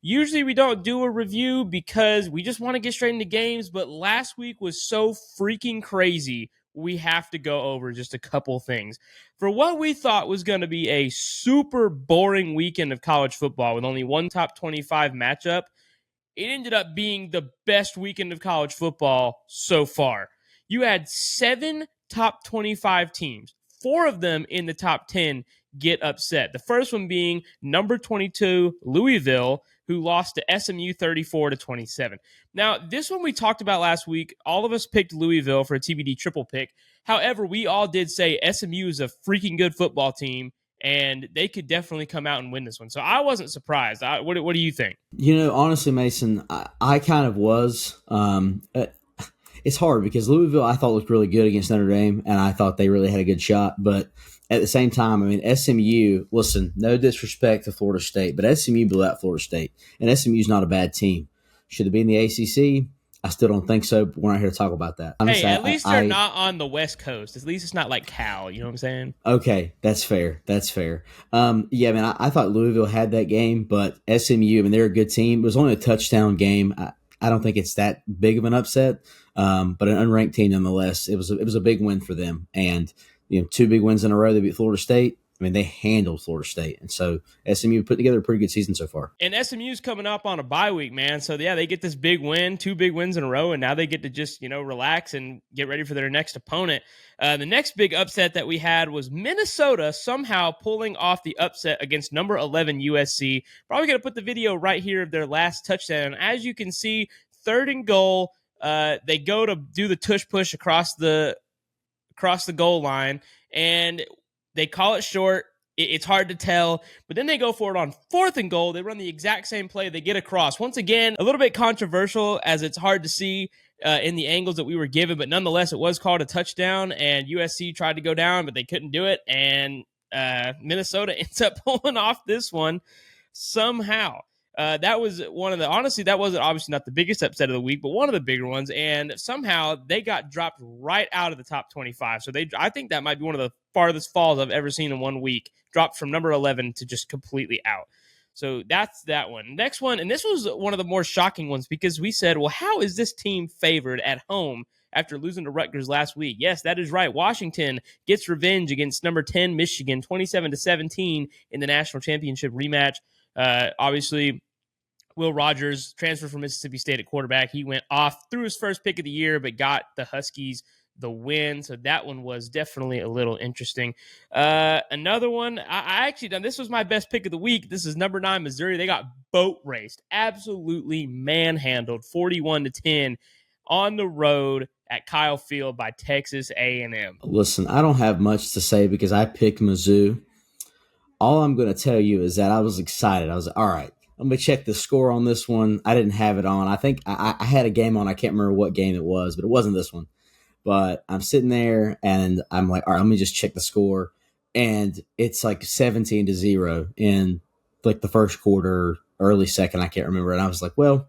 Usually we don't do a review because we just want to get straight into games, but last week was so freaking crazy. We have to go over just a couple things. For what we thought was going to be a super boring weekend of college football with only one top 25 matchup, it ended up being the best weekend of college football so far. You had 7 top 25 teams, 4 of them in the top 10 get upset. The first one being number 22, Louisville, who lost to SMU 34-27. Now, this one we talked about last week. All of us picked Louisville for a TBD triple pick. However, we all did say SMU is a freaking good football team, and they could definitely come out and win this one. So I wasn't surprised. What do you think? Honestly, Mason, I kind of was. It's hard because Louisville, I thought, looked really good against Notre Dame, and I thought they really had a good shot. But at the same time, I mean, SMU, listen, no disrespect to Florida State, but SMU blew out Florida State, and SMU is not a bad team. Should it be in the ACC? I still don't think so, but we're not here to talk about that. Hey, at least they're not on the West Coast. At least it's not like Cal. You know what I'm saying? Okay, that's fair. That's fair. Yeah, man, I thought Louisville had that game, but SMU, I mean, they're a good team. It was only a touchdown game. I don't think it's that big of an upset, but an unranked team nonetheless. It was a big win for them, and 2 big wins in a row. They beat Florida State. I mean, they handled Florida State, and so SMU put together a pretty good season so far. And SMU's coming up on a bye week, man. So yeah, they get this big win, 2 big wins in a row, and now they get to just relax and get ready for their next opponent. The next big upset that we had was Minnesota somehow pulling off the upset against number 11 USC. Probably going to put the video right here of their last touchdown. As you can see, 3rd and goal. They go to do the tush push across the goal line, and they call it short. It's hard to tell, but then they go for it on 4th and goal. They run the exact same play. They get across. Once again, a little bit controversial as it's hard to see in the angles that we were given, but nonetheless, it was called a touchdown, and USC tried to go down, but they couldn't do it, and Minnesota ends up pulling off this one somehow. That was honestly, that wasn't obviously not the biggest upset of the week, but one of the bigger ones. And somehow they got dropped right out of the top 25. So I think that might be one of the farthest falls I've ever seen in one week, dropped from number 11 to just completely out. So that's that one. Next one, and this was one of the more shocking ones because we said, well, how is this team favored at home after losing to Rutgers last week? Yes, that is right. Washington gets revenge against number 10 Michigan, 27-17 in the national championship rematch. Obviously, Will Rogers transferred from Mississippi State at quarterback. He went off, threw his first pick of the year, but got the Huskies the win. So that one was definitely a little interesting. Another one, I actually done. This was my best pick of the week. This is number 9 Missouri. They got boat raced, absolutely manhandled, 41-10 on the road at Kyle Field by Texas A&M. Listen, I don't have much to say because I picked Mizzou. All I'm going to tell you is that I was excited. I was like, all right, let me check the score on this one. I didn't have it on. I think I had a game on. I can't remember what game it was, but it wasn't this one. But I'm sitting there and I'm like, all right, let me just check the score. And it's like 17-0 in like the first quarter, early second. I can't remember. And I was like, well,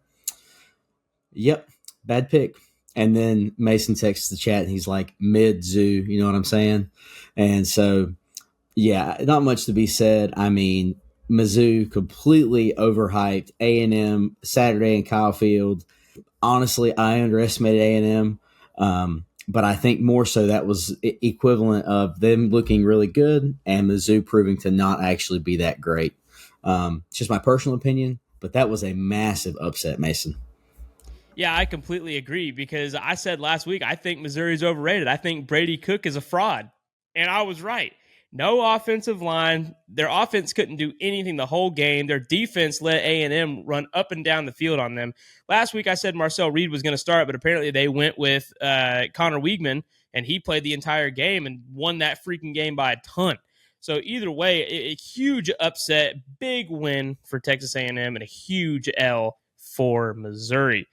yep, bad pick. And then Mason texts the chat and he's like, mid-zoo, you know what I'm saying? And so, yeah, not much to be said. I mean, Mizzou completely overhyped. A&M Saturday in Kyle Field. Honestly, I underestimated A&M, but I think more so that was equivalent of them looking really good and Mizzou proving to not actually be that great. It's just my personal opinion, but that was a massive upset, Mason. Yeah, I completely agree because I said last week I think Missouri's overrated. I think Brady Cook is a fraud, and I was right. No offensive line. Their offense couldn't do anything the whole game. Their defense let A&M run up and down the field on them. Last week I said Marcel Reed was going to start, but apparently they went with Connor Weigman, and he played the entire game and won that freaking game by a ton. So either way, a huge upset, big win for Texas A&M, and a huge L for Missouri.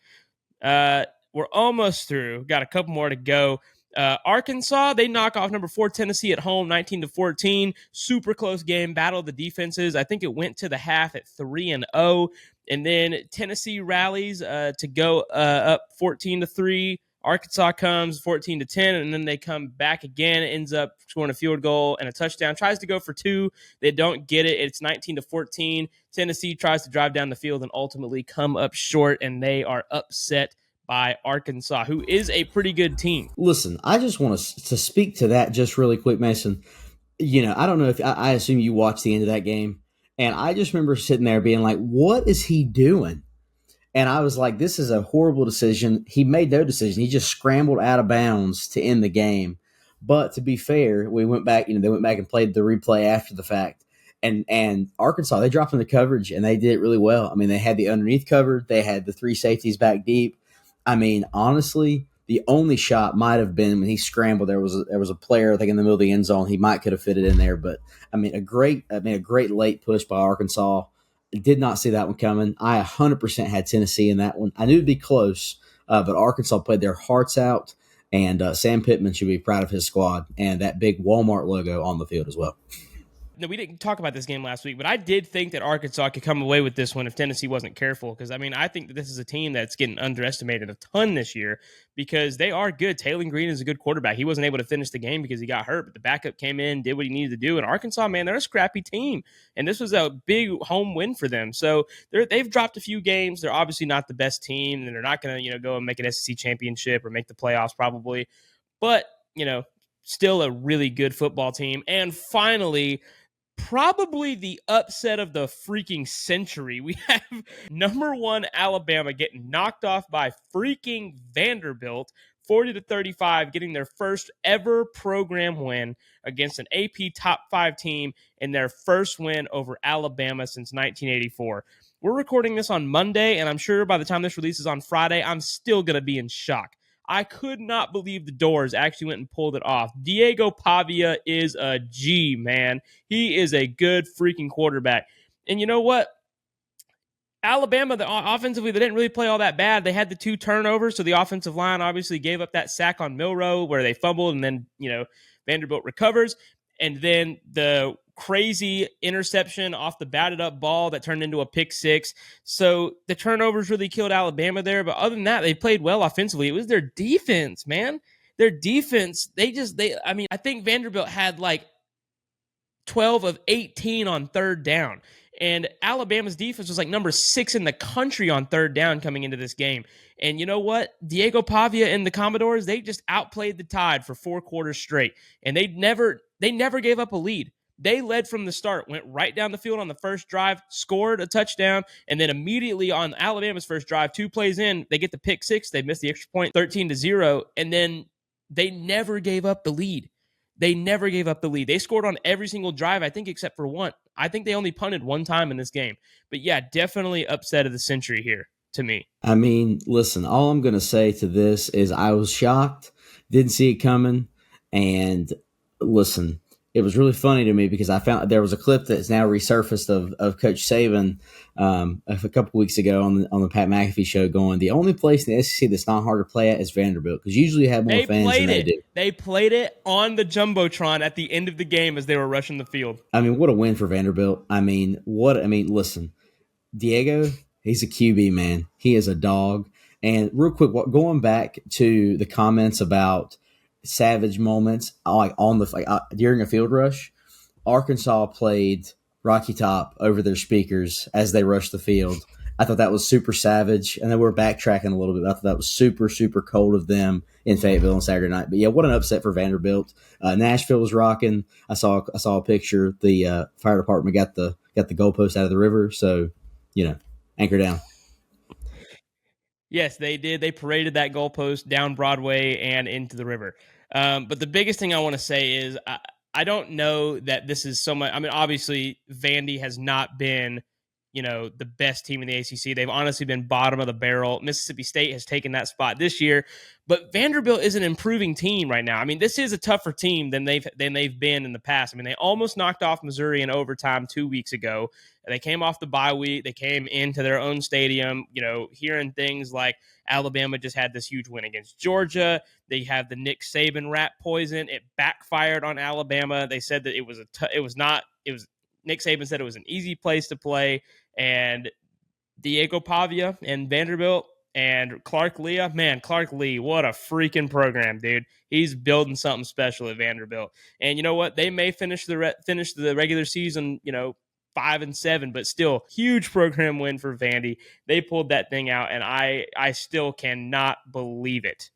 We're almost through. Got a couple more to go. Arkansas, they knock off number 4 Tennessee at home, 19-14. Super close game, battle of the defenses. I think it went to the half at 3-0, and then Tennessee rallies to go up 14-3. Arkansas comes 14-10, and then they come back again. It ends up scoring a field goal and a touchdown. Tries to go for two. They don't get it. It's 19-14. Tennessee tries to drive down the field and ultimately come up short, and they are upset by Arkansas, who is a pretty good team. Listen, I just want to speak to that just really quick, Mason. I don't know if I assume you watched the end of that game, and I just remember sitting there being like, "What is he doing?" And I was like, "This is a horrible decision." He made no decision; he just scrambled out of bounds to end the game. But to be fair, we went back. They went back and played the replay after the fact, and Arkansas, they dropped in the coverage and they did it really well. I mean, they had the underneath covered, they had the three safeties back deep. I mean, honestly, the only shot might have been when he scrambled. There was a player, I think, in the middle of the end zone. He might could have fit it in there, but a great late push by Arkansas. Did not see that one coming. I 100% had Tennessee in that one. I knew it'd be close, but Arkansas played their hearts out, and Sam Pittman should be proud of his squad and that big Walmart logo on the field as well. No, we didn't talk about this game last week, but I did think that Arkansas could come away with this one if Tennessee wasn't careful. Because, I think that this is a team that's getting underestimated a ton this year because they are good. Taylor Green is a good quarterback. He wasn't able to finish the game because he got hurt, but the backup came in, did what he needed to do. And Arkansas, man, they're a scrappy team. And this was a big home win for them. So they've dropped a few games. They're obviously not the best team, and they're not going to, go and make an SEC championship or make the playoffs probably. But, still a really good football team. And finally, probably the upset of the freaking century. We have number one Alabama getting knocked off by freaking Vanderbilt 40-35, getting their first ever program win against an AP top 5 team in their first win over Alabama since 1984. We're recording this on Monday, and I'm sure by the time this releases on Friday, I'm still going to be in shock. I could not believe the Doors actually went and pulled it off. Diego Pavia is a G, man. He is a good freaking quarterback. And you know what? Alabama, offensively, they didn't really play all that bad. They had the 2 turnovers, so the offensive line obviously gave up that sack on Milroe where they fumbled, and then, Vanderbilt recovers. And then the crazy interception off the batted up ball that turned into a pick 6. So the turnovers really killed Alabama there. But other than that, they played well offensively. It was their defense, man. Their defense, I think Vanderbilt had like 12 of 18 on third down. And Alabama's defense was like number 6 in the country on third down coming into this game. And you know what? Diego Pavia and the Commodores, they just outplayed the Tide for 4 quarters straight. And they never gave up a lead. They led from the start, went right down the field on the first drive, scored a touchdown, and then immediately on Alabama's first drive, 2 plays in, they get the pick 6. They missed the extra point, 13-0, and then they never gave up the lead. They scored on every single drive, I think, except for one. I think they only punted one time in this game. But yeah, definitely upset of the century here to me. Listen, all I'm going to say to this is I was shocked, didn't see it coming, and listen, it was really funny to me because I found there was a clip that's now resurfaced of Coach Saban a couple weeks ago on the Pat McAfee show going, the only place in the SEC that's not hard to play at is Vanderbilt because usually you have more fans than they do. They played it on the Jumbotron at the end of the game as they were rushing the field. What a win for Vanderbilt. Listen, Diego, he's a QB, man. He is a dog. And real quick, going back to the comments about savage moments, during a field rush, Arkansas played Rocky Top over their speakers as they rushed the field. I thought that was super savage, and then we're backtracking a little bit. I thought that was super, super cold of them in Fayetteville on Saturday night. But yeah, what an upset for Vanderbilt. Nashville was rocking. I saw a picture. The fire department got the goalpost out of the river, so anchor down. Yes, they did. They paraded that goalpost down Broadway and into the river. But the biggest thing I want to say is I don't know that this is so much. Obviously, Vandy has not been, the best team in the ACC. They've honestly been bottom of the barrel. Mississippi State has taken that spot this year, but Vanderbilt is an improving team right now. This is a tougher team than they've been in the past. They almost knocked off Missouri in overtime 2 weeks ago. They came off the bye week. They came into their own stadium, hearing things like Alabama just had this huge win against Georgia. They have the Nick Saban rat poison. It backfired on Alabama. They said that Nick Saban said it was an easy place to play. And Diego Pavia and Vanderbilt, And Clark Lea, man, Clark Lee, what a freaking program, dude. He's building something special at Vanderbilt. And you know what? They may finish the regular season, 5-7, but still huge program win for Vandy. They pulled that thing out, and I still cannot believe it.